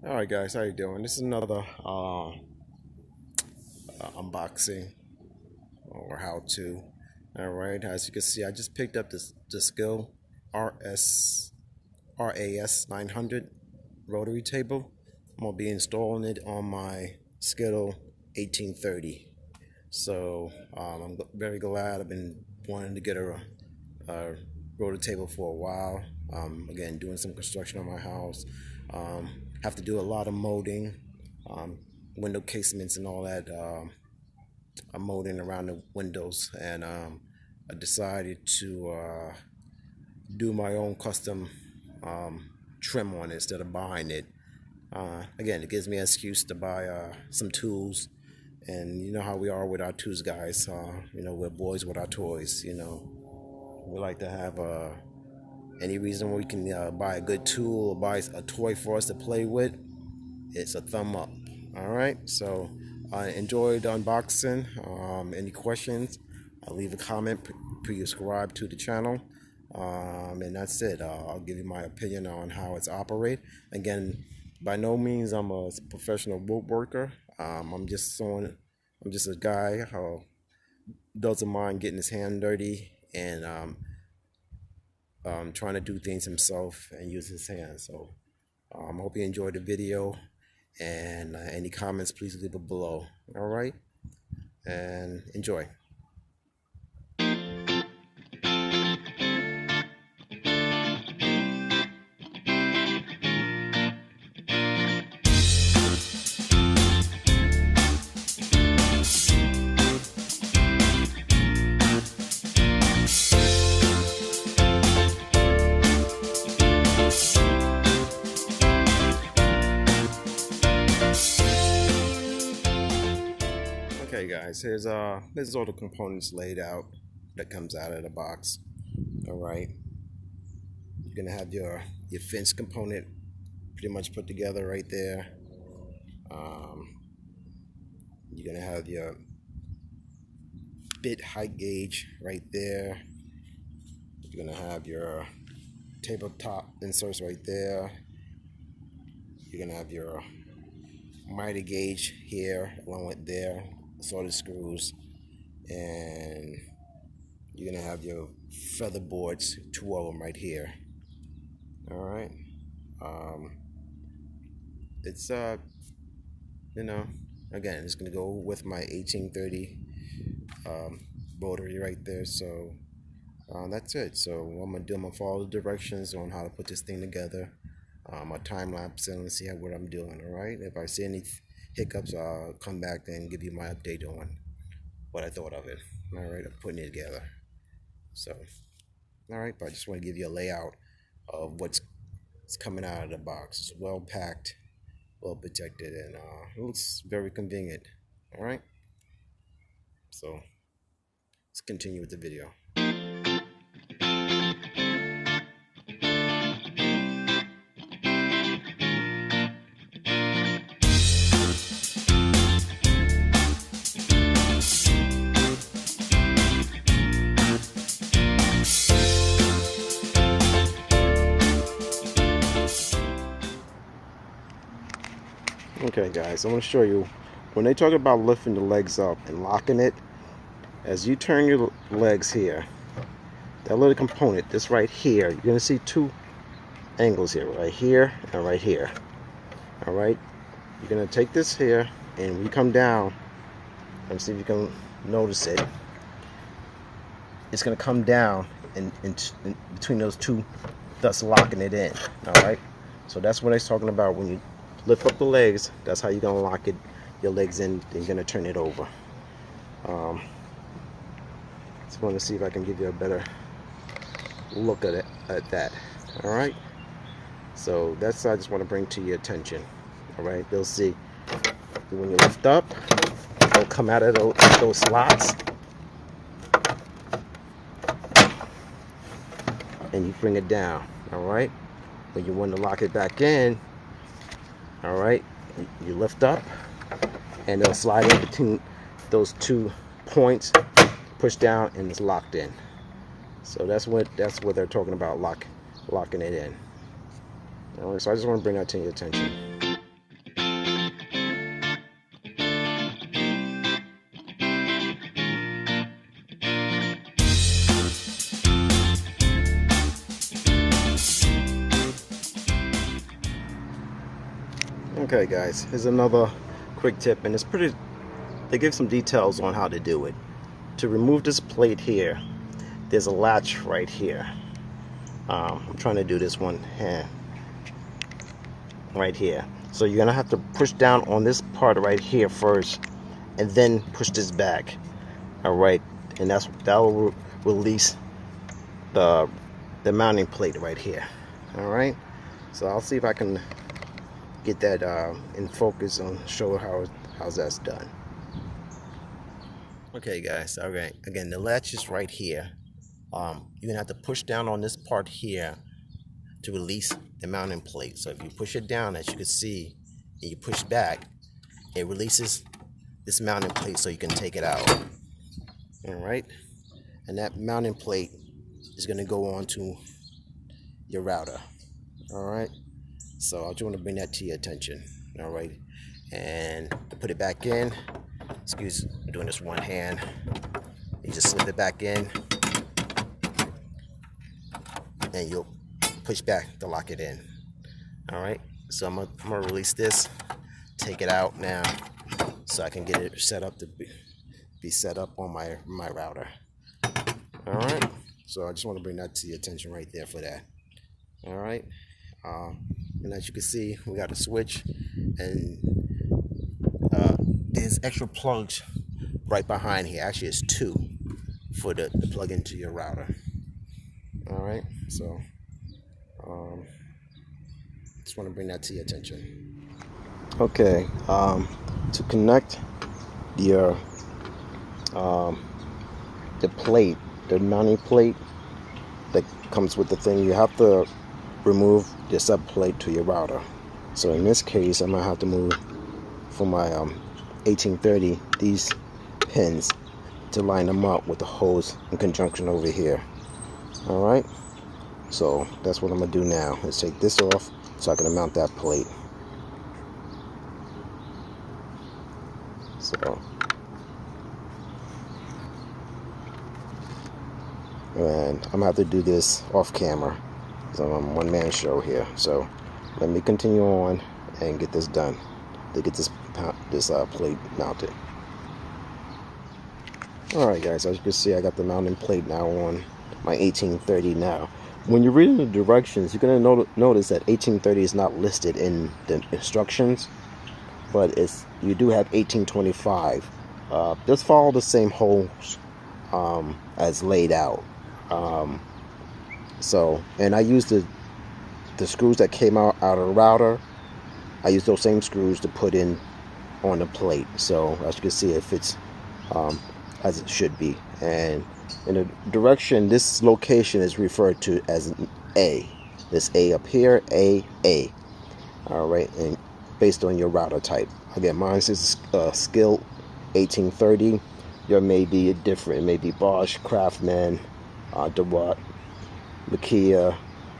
Alright guys, how you doing? This is another unboxing or how to. Alright, as you can see, I just picked up the Skil RAS900 rotary table. I'm going to be installing it on my Skil 1830. So I'm very glad. I've been wanting to get a rotary table for a while. Again, doing some construction on my house. Have to do a lot of molding, window casements and all that. I'm molding around the windows, and I decided to do my own custom trim on it instead of buying it. Again, it gives me an excuse to buy some tools, and you know how we are with our tools, guys. We're boys with our toys. We like to have any reason we can buy a good tool or buy a toy for us to play with. It's a thumb up. All right, so I enjoyed the unboxing. Any questions, leave a comment. Please subscribe to the channel, and that's it. I'll give you my opinion on how it's operate. Again, by no means I'm a professional woodworker. I'm just a guy who doesn't mind getting his hand dirty and trying to do things himself and use his hands. So I hope you enjoyed the video, and any comments, please leave it below. All right, and enjoy. Okay guys, here's all the components laid out that comes out of the box. All right, you're gonna have your fence component pretty much put together right there. You're gonna have your bit height gauge right there. You're gonna have your tabletop inserts right there. You're gonna have your miter gauge here along with there, solder screws, and you're gonna have your featherboards, 2 of them right here. All right, it's again, it's gonna go with my 1830 rotary right there. So that's it. So what I'm gonna follow the directions on how to put this thing together. A time lapse and see what I'm doing. All right, if I see any hiccups, I'll come back and give you my update on what I thought of it. All right, I'm putting it together. So all right, but I just want to give you a layout of what's coming out of the box. It's well packed, well protected, and it looks very convenient. All right, so let's continue with the video. Okay guys, I'm going to show you, when they talk about lifting the legs up and locking it, as you turn your legs here, that little component, this right here, you're going to see 2 angles here, right here and right here. All right, you're going to take this here, and when you come down, and see if you can notice it, it's going to come down in between those 2, thus locking it in. All right, so that's what it's talking about. When you lift up the legs, that's how you're gonna lock your legs in. Then you're gonna turn it over. Just want to see if I can give you a better look at that. All right. So that's I just want to bring to your attention. All right. You'll see when you lift up, it'll come out of those slots, and you bring it down. All right. When you want to lock it back in, all right, you lift up, and it'll slide in between those 2 points, push down, and it's locked in. So that's what they're talking about, locking it in. All right, so I just want to bring that to your attention. Okay guys, here's another quick tip, and they give some details on how to do it. To remove this plate here, there's a latch right here. I'm trying to do this one hand right here. So you're gonna have to push down on this part right here first, and then push this back. All right, and that will release the mounting plate right here. All right, so I'll see if I can get that in focus and show how's that's done. Okay guys, all right, again the latch is right here. You're gonna have to push down on this part here to release the mounting plate. So if you push it down, as you can see, and you push back, it releases this mounting plate so you can take it out. All right, and that mounting plate is going to go on to your router. All right, so I just want to bring that to your attention. All right, and to put it back in, I'm doing this one hand. You just slip it back in, and you'll push back to lock it in. All right, so I'm gonna release this, take it out now, so I can get it set up to be set up on my router. All right, so I just want to bring that to your attention right there for that. All right, and as you can see, we got a switch, and there's extra plugs right behind here. Actually, it's two for the plug into your router. All right, so just want to bring that to your attention. Okay, to connect your the plate, the mounting plate that comes with the thing, you have to remove the sub plate to your router. So in this case, I'm gonna have to move for my 1830 these pins to line them up with the holes in conjunction over here. All right, so that's what I'm gonna do now. Let's take this off so I can mount that plate. So, and I'm gonna have to do this off camera because I'm on one-man show here. So let me continue on and get this done to get this plate mounted. All right, guys, as you can see, I got the mounting plate now on my 1830 now. When you're reading the directions, you're going to notice that 1830 is not listed in the instructions, but you do have 1825. Just follow the same holes as laid out. And I used the screws that came out of the router. I used those same screws to put in on the plate. So as you can see, it fits as it should be. And in the direction, this location is referred to as an A. This A up here, A. All right, and based on your router type. Again, mine is Skil 1830. Your may be different. It may be Bosch, Craftsman, DeWatt, Nokia,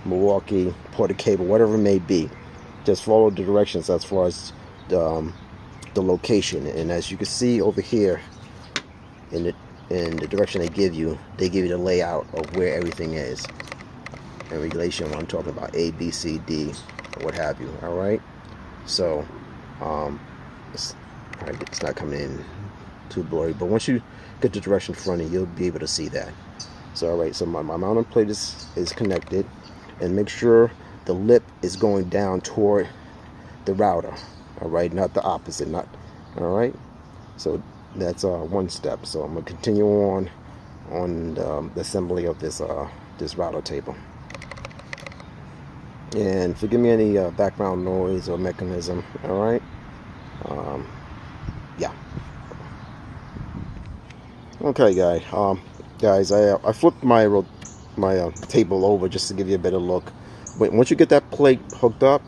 Milwaukee, Porter Cable, whatever it may be. Just follow the directions as far as the location. And as you can see over here, in the direction they give you the layout of where everything is and regulation. What I'm talking about, A, B, C, D, or what have you. All right, so it's not coming in too blurry, but once you get the direction front, you'll be able to see that. So all right, so my mounting plate is connected, and make sure the lip is going down toward the router. All right, not the opposite. Not all right. So that's one step. So I'm gonna continue on the assembly of this router table. And forgive me any background noise or mechanism. All right. Yeah. Okay, guys. I flipped my table over just to give you a better look. But once you get that plate hooked up,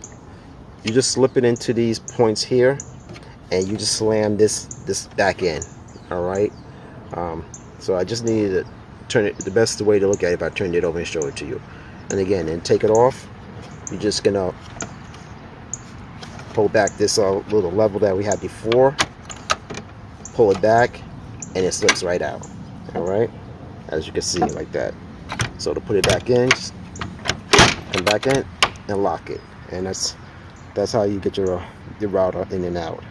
you just slip it into these points here, and you just slam this back in. All right. So I just needed to turn it. The best way to look at it, if I turned it over and show it to you. And again, and take it off. You're just gonna pull back this little level that we had before. Pull it back, and it slips right out. All right, as you can see, like that. So to put it back in, just come back in and lock it, and that's that's how you get your router in and out.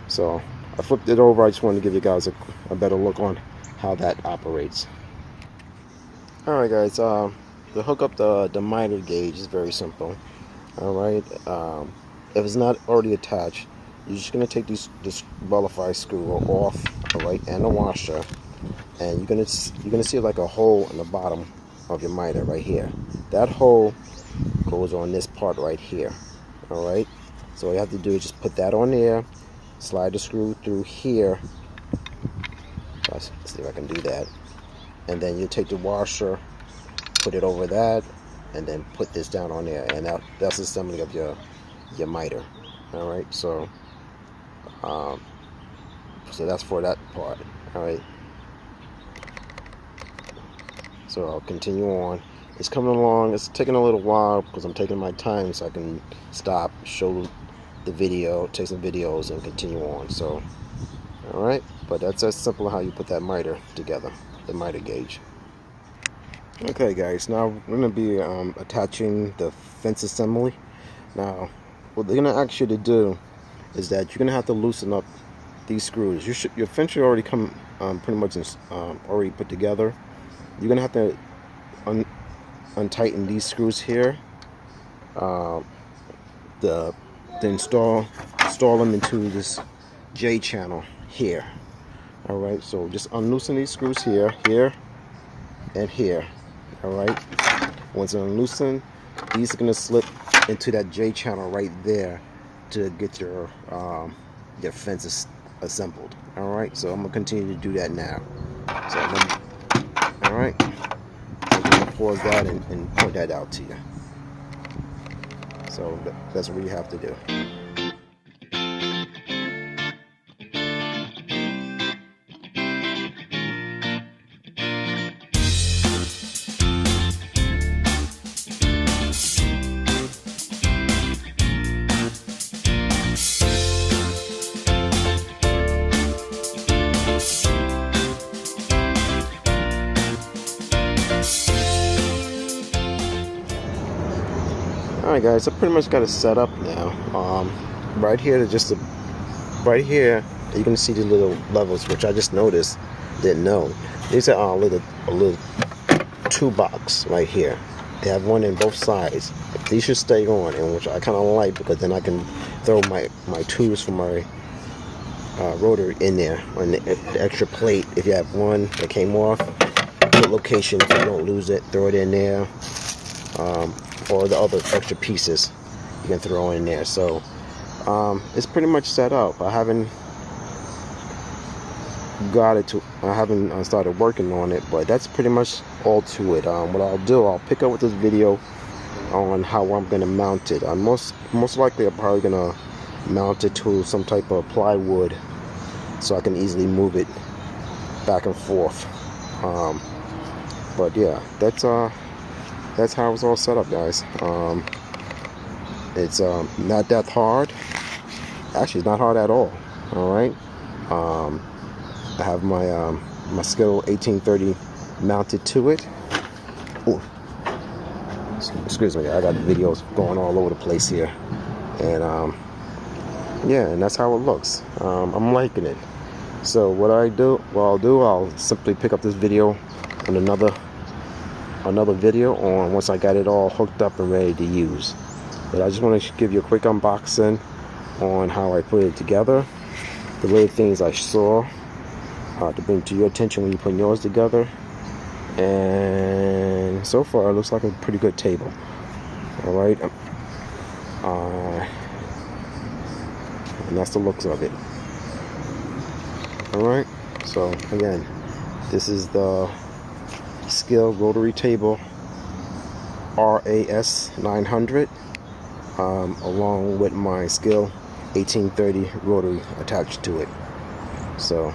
So I flipped it over. I just wanted to give you guys a better look on how that operates. Alright guys, to hook up the miter gauge is very simple. Alright, if it's not already attached, you're just going to take this butterfly screw off, alright, and the washer, and you're gonna see like a hole in the bottom of your miter right here. That hole goes on this part right here. Alright, so all you have to do is just put that on there, slide the screw through here. Let's see if I can do that. And then you take the washer, put it over that, and then put this down on there, and that's the assembly of your miter. All right, so that's for that part. All right, so I'll continue on. It's coming along. It's taking a little while because I'm taking my time so I can stop, show the video, take some videos, and continue on. So all right, but that's as simple how you put that miter together, the miter gauge. Okay guys, now we're going to be attaching the fence assembly. Now what they're going to ask you to do is that you're going to have to loosen up these screws. Your fence should already come pretty much already put together. You're going to have to untighten these screws here to install them into this J channel here. Alright, so just unloosen these screws here, and here. Alright, once they're unloosened, these are going to slip into that J channel right there to get your fence assembled. Alright, so I'm going to continue to do that now. So alright, I'm going to pause that and point that out to you. So that's what you have to do. Alright guys, I pretty much got it set up now. Right here, right here, you can see the little levels, which I just noticed, didn't know. These are a little toolbox right here. They have one in both sides. These should stay on, and which I kind of like because then I can throw my tools for my rotor in there on the extra plate. If you have one that came off, good location so you don't lose it. Throw it in there. Or the other extra pieces you can throw in there. So it's pretty much set up. I haven't started working on it, but that's pretty much all to it. What I'll do, I'll pick up with this video on how I'm going to mount it. I'm most likely I'm probably going to mount it to some type of plywood so I can easily move it back and forth. But yeah, that's how it's all set up, guys. It's not that hard. Actually, it's not hard at all. All right. I have my my Skil 1830 mounted to it. Ooh. Excuse me, I got videos going all over the place here, and yeah, and that's how it looks. I'm liking it. So what I'll do, I'll simply pick up this video on another video on once I got it all hooked up and ready to use. But I just want to give you a quick unboxing on how I put it together, the little things I saw to bring to your attention when you're putting yours together. And so far it looks like a pretty good table. Alright, and that's the looks of it. Alright, so again, this is the Skil rotary table RAS900 along with my Skil 1830 rotary attached to it. So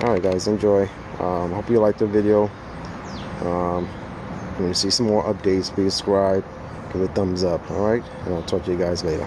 alright guys, enjoy. Hope you liked the video. When you see some more updates, please subscribe, give it a thumbs up. Alright, and I'll talk to you guys later.